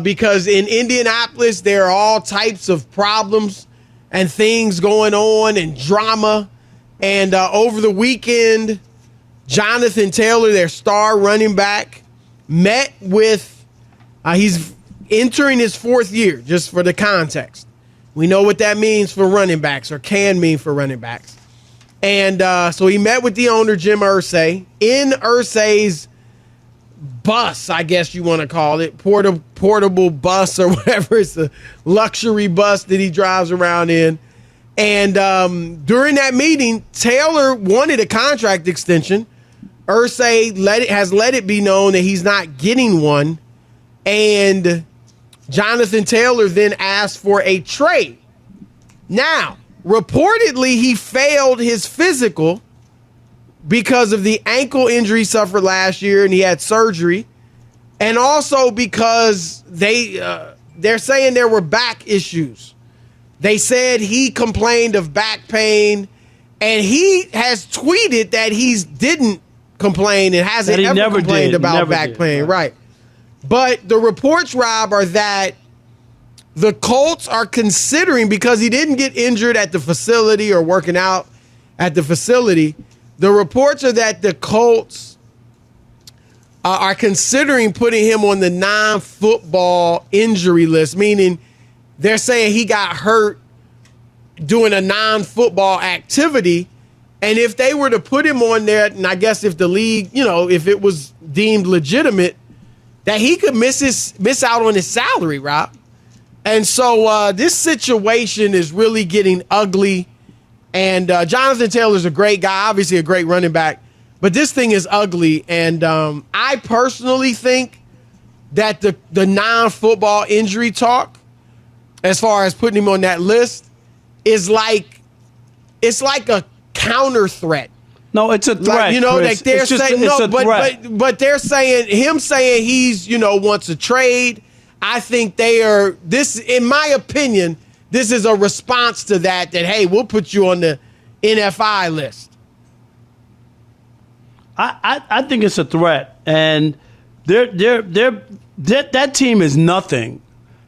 because in Indianapolis there are all types of problems and things going on and drama. And over the weekend, Jonathan Taylor, their star running back, met with, he's entering his 4th year, just for the context. We know what that means for running backs, or can mean for running backs. And so he met with the owner, Jim Irsay, in Irsay's bus, I guess you want to call it, portable bus or whatever. It's a luxury bus that he drives around in. And during that meeting, Taylor wanted a contract extension. Irsay has let it be known that he's not getting one. And Jonathan Taylor then asked for a trade. Now, reportedly, he failed his physical because of the ankle injury suffered last year, and he had surgery. And also because they're saying there were back issues. They said he complained of back pain, and he has tweeted that he didn't complain and hasn't ever complained about back pain. Right. But the reports, Rob, are that the Colts are considering, because he didn't get injured at the facility or working out at the facility, the reports are that the Colts are considering putting him on the non-football injury list, meaning they're saying he got hurt doing a non-football activity. And if they were to put him on there, and I guess if the league, if it was deemed legitimate, that he could miss out on his salary, Rob. And so this situation is really getting ugly. And Jonathan Taylor's a great guy, obviously a great running back. But this thing is ugly. And I personally think that the non-football injury talk, as far as putting him on that list, is like a counter threat. No, it's a threat. Like, like they're saying but they're saying he's wants a trade. I think they are. This, in my opinion, this is a response to that. Hey, we'll put you on the NFI list. I think it's a threat, and that team is nothing.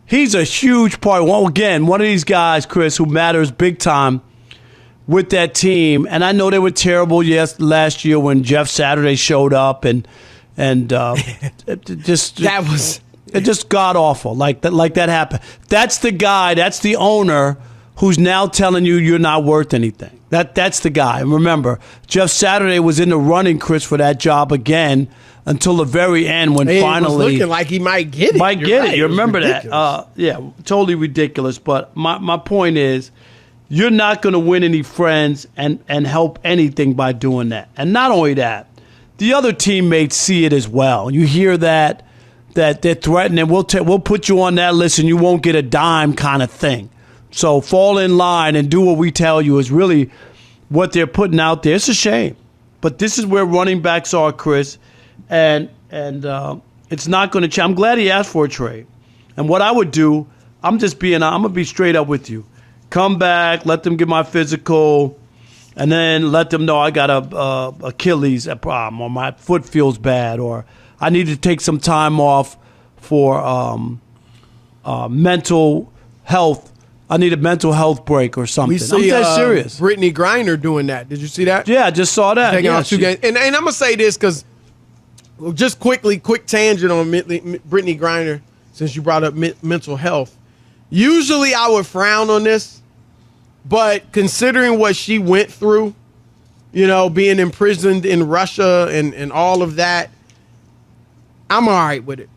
He's a huge part. Well, again, one of these guys, Chris, who matters big time with that team. And I know they were terrible last year when Jeff Saturday showed up, and just it just god awful like that happened. That's the guy. That's the owner who's now telling you you're not worth anything. That's the guy. And remember, Jeff Saturday was in the running, Chris, for that job again until the very end when finally was looking like he might get it. You remember that? Totally ridiculous. But my point is, you're not going to win any friends and help anything by doing that. And not only that, the other teammates see it as well. You hear that they're threatening, we'll put you on that list and you won't get a dime kind of thing. So fall in line and do what we tell you is really what they're putting out there. It's a shame. But this is where running backs are, Chris. And it's not going to change. I'm glad he asked for a trade. And what I would do, I'm going to be straight up with you. Come back, let them get my physical, and then let them know I got a Achilles problem, or my foot feels bad, or I need to take some time off for mental health. I need a mental health break or something. We see I'm dead serious. Brittany Griner doing that. Did you see that? Yeah, I just saw that. Taking out 2 games. And I'm going to say this because just quick tangent on Brittany Griner, since you brought up mental health. Usually I would frown on this, but considering what she went through, being imprisoned in Russia and all of that, I'm all right with it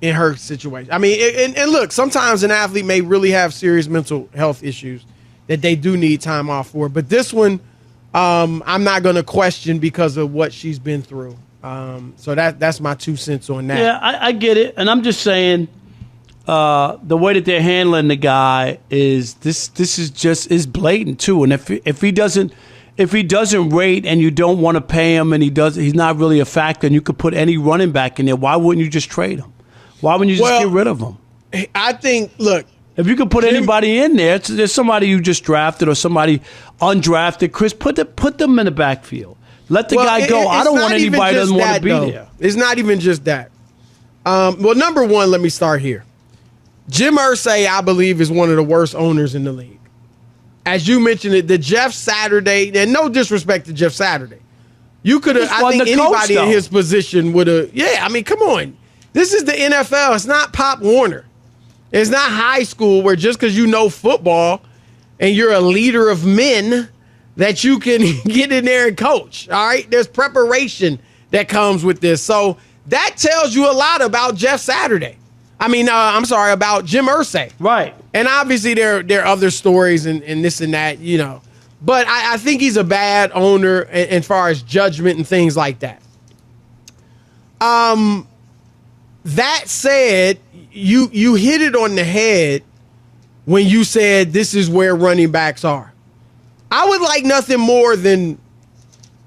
in her situation. I mean, and look, sometimes an athlete may really have serious mental health issues that they do need time off for. But this one, I'm not going to question because of what she's been through. So that's my 2 cents on that. Yeah, I get it. And I'm just saying, the way that they're handling the guy is this is blatant too. And if he doesn't rate and you don't want to pay him and he's not really a factor and you could put any running back in there, why wouldn't you just trade him? Why wouldn't you just get rid of him? I think, look, if you could put anybody in there, there's somebody you just drafted or somebody undrafted. Chris, put them in the backfield. Let the guy go. I don't want anybody who doesn't want to be there. It's not even just that. Well, number one, let me start here. Jim Irsay, I believe, is one of the worst owners in the league. As you mentioned it, the Jeff Saturday, and no disrespect to Jeff Saturday. You could have, I think anybody in his position would have, I mean, come on. This is the NFL. It's not Pop Warner. It's not high school where just because you know football and you're a leader of men that you can get in there and coach. All right. There's preparation that comes with this. So that tells you a lot about Jeff Saturday. About Jim Irsay. Right. And obviously there are other stories and this and that, But I think he's a bad owner as far as judgment and things like that. That said, you hit it on the head when you said this is where running backs are. I would like nothing more than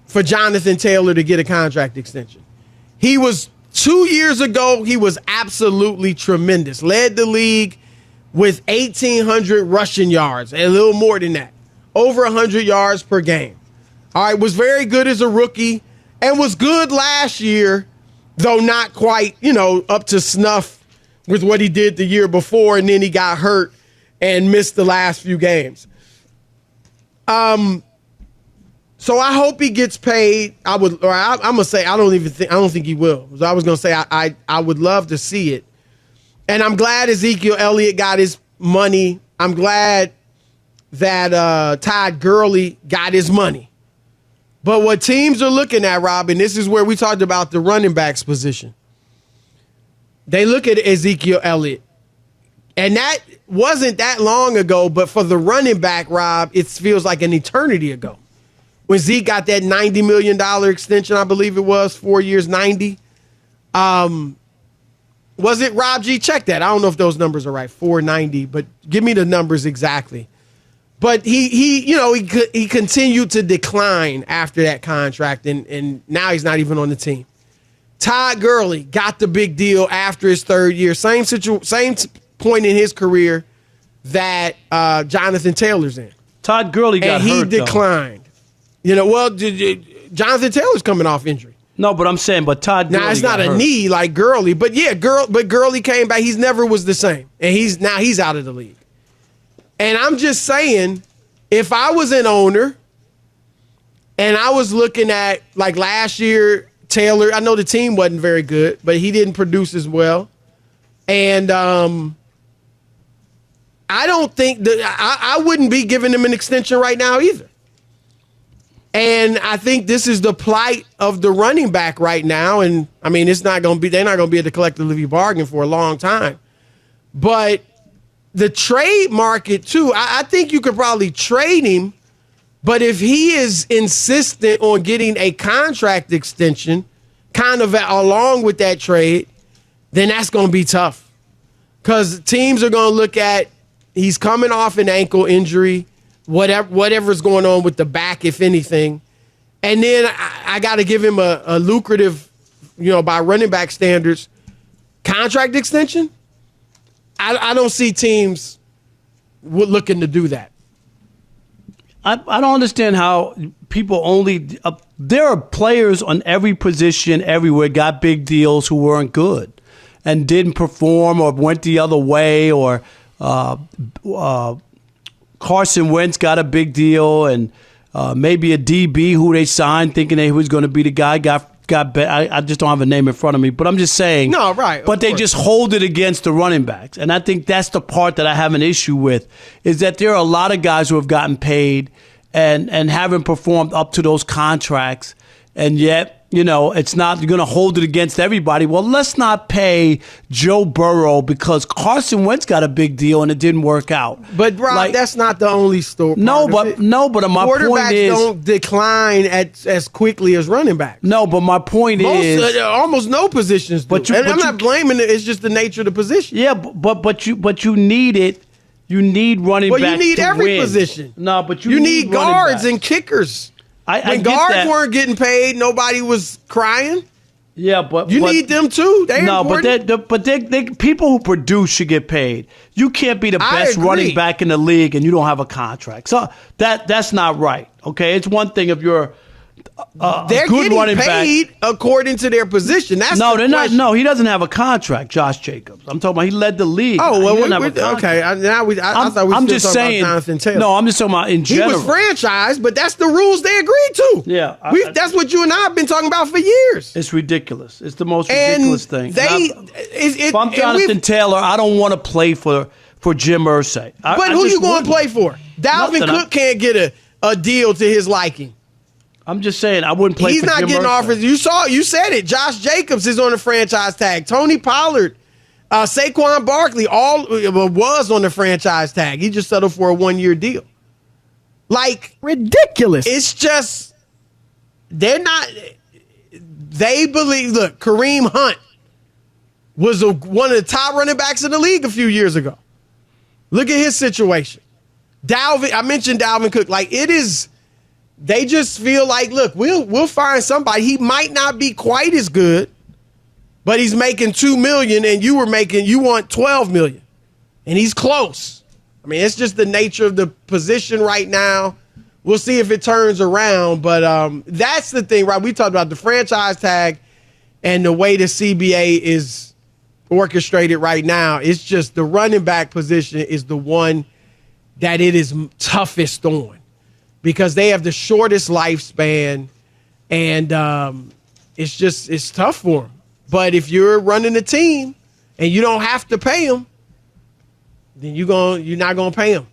for Jonathan Taylor to get a contract extension. He was 2 years ago, he was absolutely tremendous. Led the league with 1,800 rushing yards, and a little more than that. Over 100 yards per game. All right, was very good as a rookie and was good last year, though not quite, up to snuff with what he did the year before, and then he got hurt and missed the last few games. So I hope he gets paid. I'm gonna say I don't think he will. So I was gonna say I would love to see it, and I'm glad Ezekiel Elliott got his money. I'm glad that Todd Gurley got his money. But what teams are looking at, Rob, and this is where we talked about the running backs position. They look at Ezekiel Elliott, and that wasn't that long ago. But for the running back, Rob, it feels like an eternity ago. When Zeke got that $90 million extension, I believe it was, 4 years, 90. Was it Rob G? Check that. I don't know if those numbers are right, 490, but give me the numbers exactly. But he continued to decline after that contract, and now he's not even on the team. Todd Gurley got the big deal after his third year. Same point in his career that Jonathan Taylor's in. Todd Gurley got hurt, and he declined. Jonathan Taylor's coming off injury. No, but I'm saying, Todd Gurley. Now it's not a knee like Gurley, but Gurley came back. He's never was the same, and he's out of the league. And I'm just saying, if I was an owner and I was looking at like last year, Taylor, I know the team wasn't very good, but he didn't produce as well. And I don't think that I wouldn't be giving him an extension right now either. And I think this is the plight of the running back right now. And I mean, they're not going to be able to collectively bargain for a long time. But the trade market too, I think you could probably trade him. But if he is insistent on getting a contract extension, kind of along with that trade, then that's going to be tough. Because teams are going to look at, he's coming off an ankle injury, whatever's going on with the back, if anything. And then I got to give him a lucrative, by running back standards, contract extension. I don't see teams looking to do that. I don't understand how people only there are players on every position everywhere got big deals who weren't good and didn't perform or went the other way, or Carson Wentz got a big deal, and maybe a DB who they signed thinking he was going to be the guy got I just don't have a name in front of me, but I'm just saying. No, right. But they just hold it against the running backs. And I think that's the part that I have an issue with, is that there are a lot of guys who have gotten paid and haven't performed up to those contracts, and yet, it's not, you're going to hold it against everybody. Well, let's not pay Joe Burrow because Carson Wentz got a big deal and it didn't work out. But Rob, that's not the only story. No, but my point is, quarterbacks don't decline as quickly as running backs. No, but my point is, almost no positions do. I'm not blaming it. It's just the nature of the position. Yeah, but you need it. You need running backs. Well, you need every win. position. No, but you need guards and kickers. When guards weren't getting paid, nobody was crying. Yeah, but you need them too. But people who produce should get paid. You can't be the best running back in the league and you don't have a contract. So that's not right. Okay, it's one thing if you're, they're good getting running paid back. according to their position. That's No, the they're not. question. No, he doesn't have a contract, Josh Jacobs. I'm talking about he led the league. Oh, He well, doesn't have a contract. okay. I thought we I'm still just talking saying. about Jonathan Taylor. No, I'm just talking about in He general. was franchised, but that's the rules they agreed to. Yeah, That's what you and I have been talking about for years. It's ridiculous. It's the most And ridiculous thing. if I'm Jonathan Taylor, I don't want to play for Jim Irsay. But who you going to play for? Dalvin Nothing. Cook can't get a deal to his liking. I'm just saying I wouldn't play He's for not Jim getting Irsay. offers. You said it. Josh Jacobs is on the franchise tag. Tony Pollard, Saquon Barkley, all was on the franchise tag. He just settled for a 1-year deal. Like, Ridiculous. it's just they're not. They believe. Look, Kareem Hunt was one of the top running backs in the league a few years ago. Look at his situation. I mentioned Dalvin Cook. Like, it is. They just feel like, look, we'll find somebody. He might not be quite as good, but he's making $2 million, and you want $12 million, and he's close. I mean, it's just the nature of the position right now. We'll see if it turns around, but that's the thing, right? We talked about the franchise tag and the way the CBA is orchestrated right now. It's just the running back position is the one that it is toughest on, because they have the shortest lifespan, and it's tough for them. But if you're running a team and you don't have to pay them, then you're not gonna pay them.